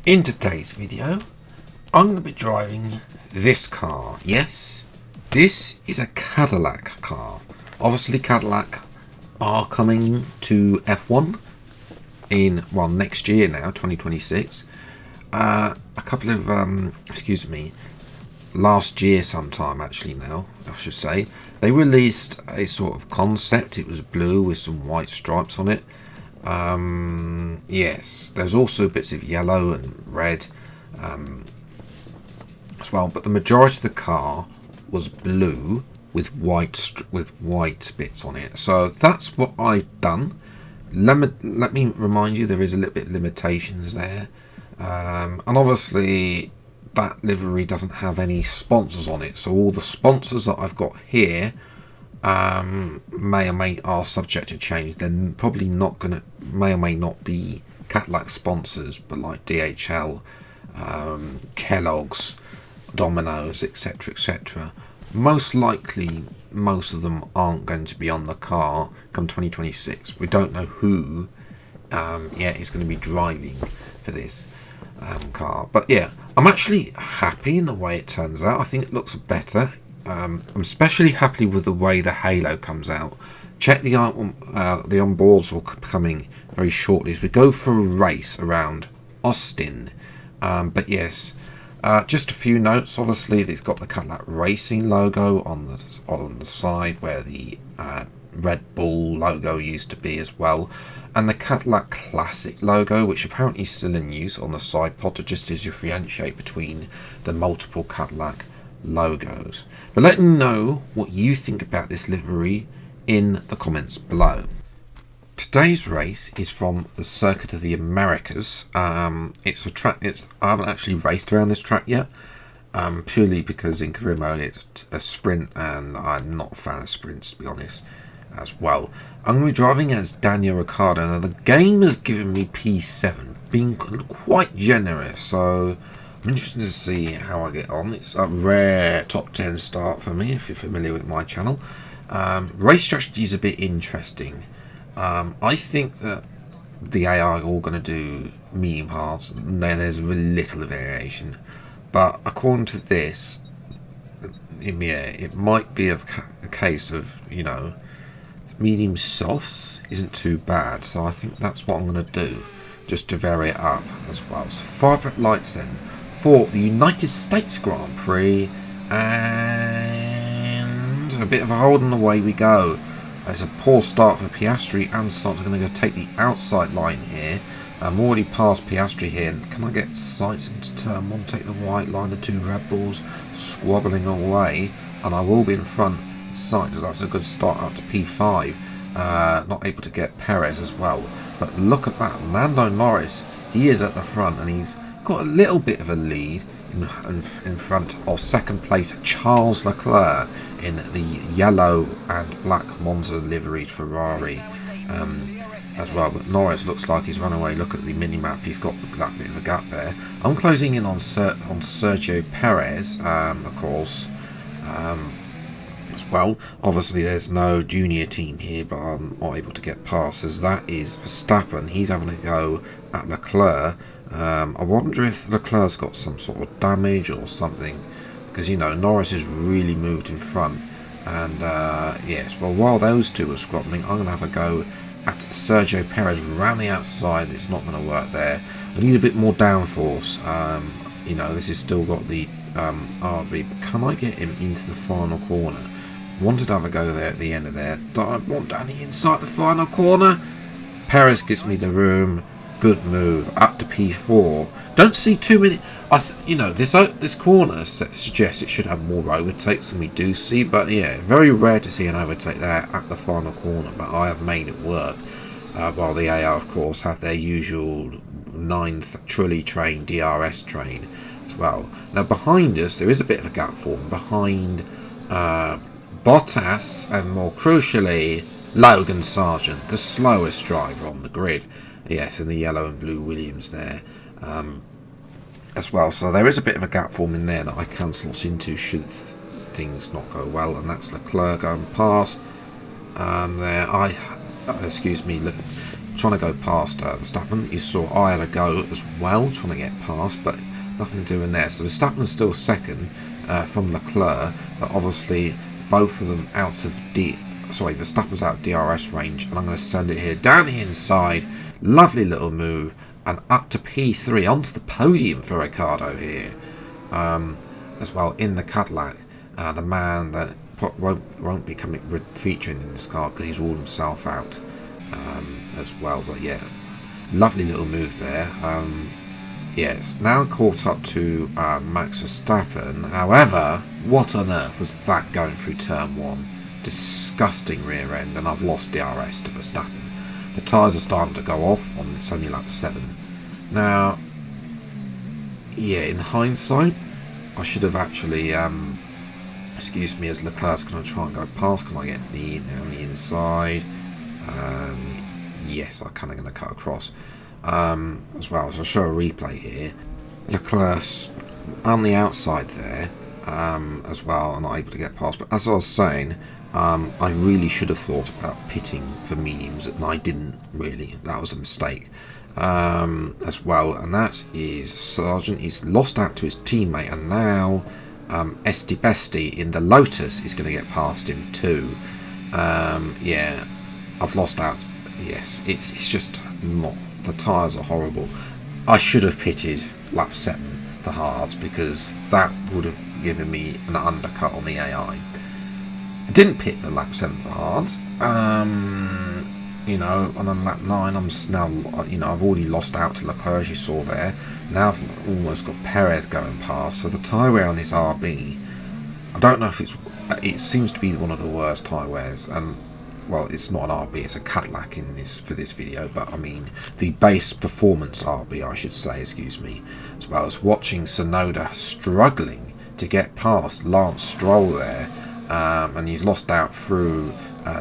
In today's video, I'm going to be driving this car. Yes, this is a Cadillac car. Obviously Cadillac are coming to F1 in, well, next year now, 2026. A couple of, last year sometime actually now, I should say, they released a sort of concept. It was blue with some white stripes on it. Yes, there's also bits of yellow and red as well, but the majority of the car was blue with white bits on it. So that's what I've done. Let me remind you, there is a little bit of limitations there, and obviously that livery doesn't have any sponsors on it, so all the sponsors that I've got here may or may are subject to change. They're probably not gonna, may or may not be Cadillac sponsors, but like DHL, Kellogg's, Domino's, etc, etc. Most likely most of them aren't going to be on the car come 2026. We don't know who yet is going to be driving for this car, but yeah, I'm actually happy in the way it turns out. I think it looks better. I'm especially happy with the way the halo comes out. Check the onboards will be coming very shortly as we go for a race around Austin. But yes, just a few notes. Obviously, it's got the Cadillac Racing logo on the side where the Red Bull logo used to be as well, and the Cadillac Classic logo, which apparently is still in use on the side pod, to just differentiate between the multiple Cadillac logos. But let me know what you think about this livery in the comments below. Today's race is from the Circuit of the Americas. It's a track. I haven't actually raced around this track yet, purely because in career mode it's a sprint, and I'm not a fan of sprints, to be honest, as well. I'm going to be driving as Daniel Ricciardo. Now, the game has given me P7, being quite generous, so I'm interested to see how I get on. It's a rare top 10 start for me, if you're familiar with my channel. Race strategy is a bit interesting. I think that the AI are all going to do medium halves, and then there's very little variation. But according to this, it might be a case of, you know, medium softs isn't too bad. So I think that's what I'm going to do, just to vary it up as well. So 5 red lights then for the United States Grand Prix, and a bit of a hold, and away we go. It's a poor start for Piastri, and Sainz are going to go take the outside line here. I'm already past Piastri here. Can I get Sainz into turn 1, take the white line, the 2 Red Bulls squabbling away, and I will be in front of Sainz. That's a good start up to P5. Not able to get Perez as well, but look at that, Lando Norris, he is at the front, and he's got a little bit of a lead in front of second place Charles Leclerc in the yellow and black Monza liveried Ferrari as well. But Norris looks like he's run away. Look at the mini-map, he's got that bit of a gap there. I'm closing in on Sergio Perez, of course, as well. Obviously there's no junior team here, but I'm not able to get past, as that is Verstappen. He's having a go at Leclerc. I wonder if Leclerc's got some sort of damage or something, because, you know, Norris has really moved in front. And yes, well, while those two are squabbling, I'm going to have a go at Sergio Perez around the outside. It's not going to work there. I need a bit more downforce. You know, this has still got the RB, but can I get him into the final corner? Wanted to have a go there at the end of there. Don't want Danny inside the final corner. Perez gives me the room. Good move up to P4. Don't see too many. You know, this corner suggests it should have more overtakes than we do see, but yeah, very rare to see an overtake there at the final corner. But I have made it work. While the AI, of course, have their usual 9th Trulli train, DRS train as well. Now behind us, there is a bit of a gap formed behind Bottas, and more crucially, Logan Sargent, the slowest driver on the grid. Yes, in the yellow and blue Williams there as well. So there is a bit of a gap forming there that I can slot into should things not go well, and that's Leclerc going past there. excuse me, look, trying to go past Verstappen. You saw I had a go as well, trying to get past, but nothing doing there. So Verstappen's still second from Leclerc, but obviously both of them out of Verstappen's out of DRS range, and I'm going to send it here down the inside. Lovely little move, and up to P3 onto the podium for Ricciardo here, as well in the Cadillac. The man that won't be featuring in this car because he's ruled himself out as well. But yeah, lovely little move there. Yes, now caught up to Max Verstappen. However, what on earth was that going through turn 1? Disgusting rear end, and I've lost DRS to Verstappen. The tyres are starting to go off on it's only lap 7. Now, yeah, in hindsight, I should have actually, excuse me, as Leclerc's going to try and go past. Can I get on the inside? Yes, I'm kind of going to cut across. As well, so I'll show a replay here. Leclerc's on the outside there, as well, and not able to get past. But as I was saying, I really should have thought about pitting for mediums, and I didn't really. That was a mistake, as well. And that is Sargent. He's lost out to his teammate, and now Esti Besti in the Lotus is going to get past him too. Yeah, I've lost out. Yes, it's just not. The tyres are horrible. I should have pitted lap 7 for hards, because that would have given me an undercut on the AI. I didn't pit for lap 7 for hards. You know, and on lap 9, I'm now, you know, I've already lost out to Leclerc, as you saw there. Now I've almost got Perez going past. So the tyre wear on this RB, I don't know if it seems to be one of the worst tyre wears, and well, it's not an RB, it's a Cadillac for this video, but I mean the base performance RB, I should say, excuse me, as well as watching Tsunoda struggling to get past Lance Stroll there, and he's lost out through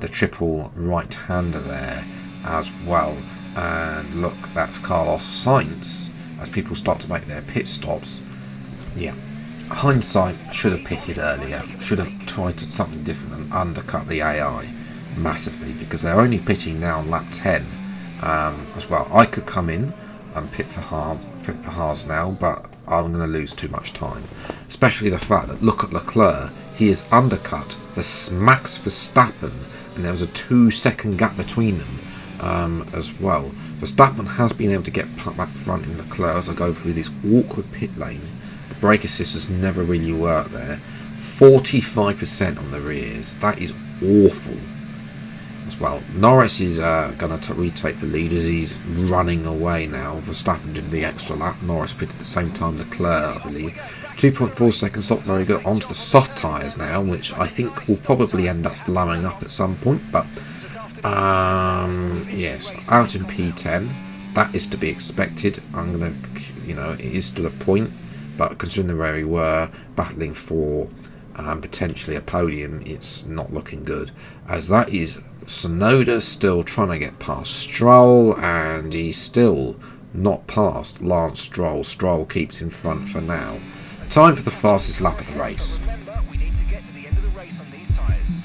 the triple right-hander there as well. And look, that's Carlos Sainz as people start to make their pit stops. Yeah, hindsight, should have pitted earlier, should have tried to something different and undercut the AI massively, because they're only pitting now on lap 10 as well. I could come in and pit for Haas now, but I'm going to lose too much time, especially the fact that look at Leclerc, he is undercut the Max Verstappen, and there was a 2-second gap between them as well. Verstappen has been able to get back front in Leclerc as I go through this awkward pit lane. The brake assist has never really worked there. 45% on the rears, that is awful as well. Norris is going to retake the lead as he's running away now. Verstappen did the extra lap. Norris pit at the same time Leclerc, I believe. 2.4 seconds, not very good. Onto the soft tyres now, which I think will probably end up blowing up at some point. But yes, out in P10. That is to be expected. I'm going to, you know, it is to the point. But considering where we were battling for potentially a podium, it's not looking good. As that is Tsunoda still trying to get past Stroll, and he's still not past Lance Stroll. Stroll keeps in front for now. Time for the fastest lap of the race. We need to get to the end of the race on these tyres.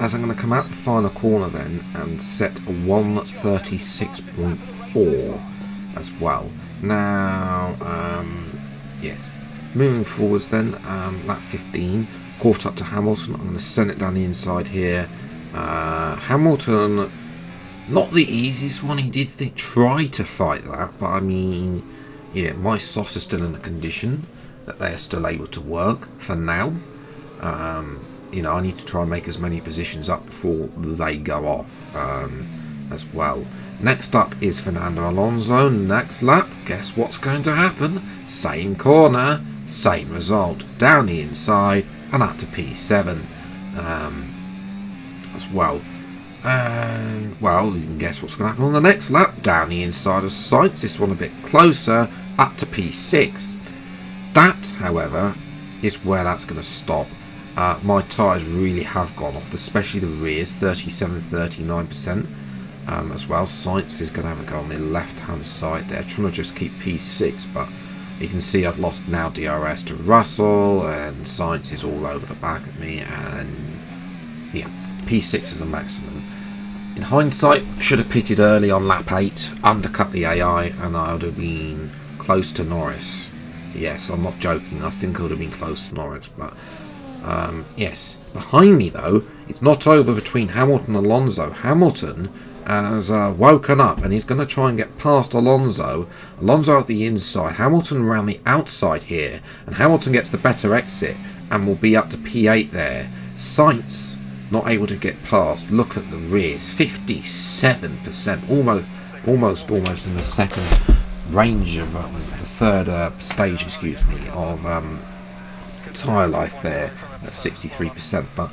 as I'm going to come out the final corner then and set a 136.4 as well. Now, yes, moving forwards then, lap 15, caught up to Hamilton. I'm going to send it down the inside here. Hamilton, not the easiest one. He did try to fight that, but I mean, yeah, my softs are still in a condition that they are still able to work for now. You know, I need to try and make as many positions up before they go off as well. Next up is Fernando Alonso. Next lap, guess what's going to happen? Same corner, same result. Down the inside and up to P7 as well. And, well, you can guess what's going to happen on the next lap. Down the inside of Sainz, this one a bit closer, up to P6. That, however, is where that's going to stop. My tyres really have gone off, especially the rears, 37-39% as well. Sainz is going to have a go on the left-hand side there, trying to just keep P6, but you can see I've lost now DRS to Russell, and Sainz is all over the back of me, and yeah, P6 is a maximum. In hindsight, I should have pitted early on lap 8, undercut the AI, and I would have been close to Norris. Yes, I'm not joking, I think I would have been close to Norris, but yes. Behind me though, it's not over between Hamilton and Alonso. Hamilton has woken up and he's going to try and get past Alonso. Alonso at the inside, Hamilton around the outside here, and Hamilton gets the better exit and will be up to P8 there. Sainz not able to get past. Look at the rears, 57%, almost in the second range of the third stage, excuse me, of tyre life there at 63%. But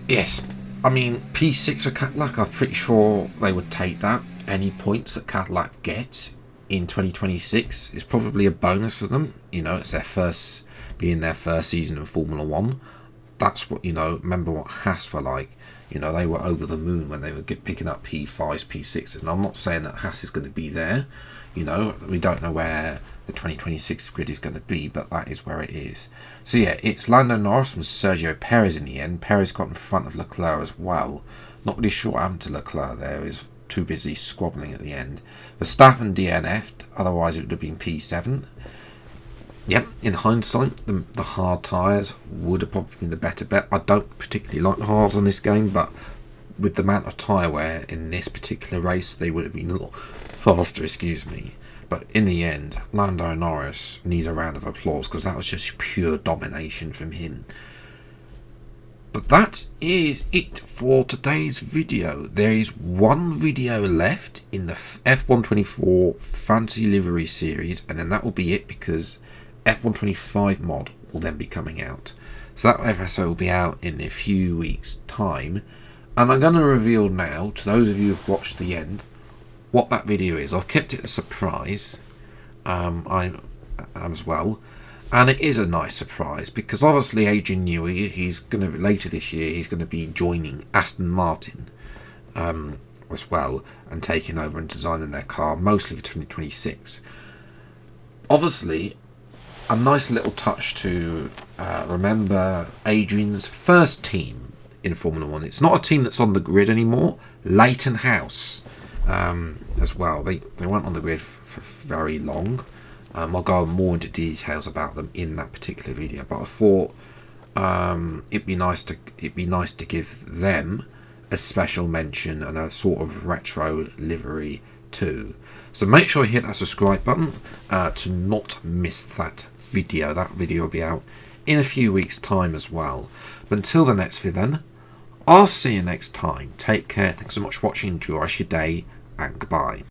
yes, I mean, P6 of Cadillac, I'm pretty sure they would take that. Any points that Cadillac get in 2026 is probably a bonus for them. You know, it's their first season in Formula 1. That's what, you know, remember what Haas were like. You know, they were over the moon when they were picking up P5s, P6s. And I'm not saying that Haas is going to be there. You know, we don't know where the 2026 grid is going to be, but that is where it is. So yeah, it's Lando Norris and Sergio Perez in the end. Perez got in front of Leclerc as well. Not really sure what happened to Leclerc there. He was too busy squabbling at the end. Verstappen DNF'd, otherwise it would have been P7. Yep, in hindsight, the hard tyres would have probably been the better bet. I don't particularly like the hards on this game, but with the amount of tyre wear in this particular race, they would have been a little faster, excuse me. But in the end, Lando Norris needs a round of applause because that was just pure domination from him. But that is it for today's video. There is one video left in the F124 Fantasy Livery series, and then that will be it because F125 mod will then be coming out. So that episode will be out in a few weeks' time. And I'm going to reveal now, to those of you who've watched the end, what that video is. I've kept it a surprise as well. And it is a nice surprise because obviously Adrian Newey, he's going to, later this year, he's going to be joining Aston Martin as well and taking over and designing their car, mostly for 2026. Obviously, a nice little touch to remember Adrian's first team in Formula 1. It's not a team that's on the grid anymore. Leighton House as well. They weren't on the grid for very long. I'll go more into details about them in that particular video. But I thought it'd be nice to give them a special mention and a sort of retro livery too. So make sure you hit that subscribe button to not miss that video. That video will be out in a few weeks' time as well. But until the next video then, I'll see you next time. Take care. Thanks so much for watching. Enjoy your day and goodbye.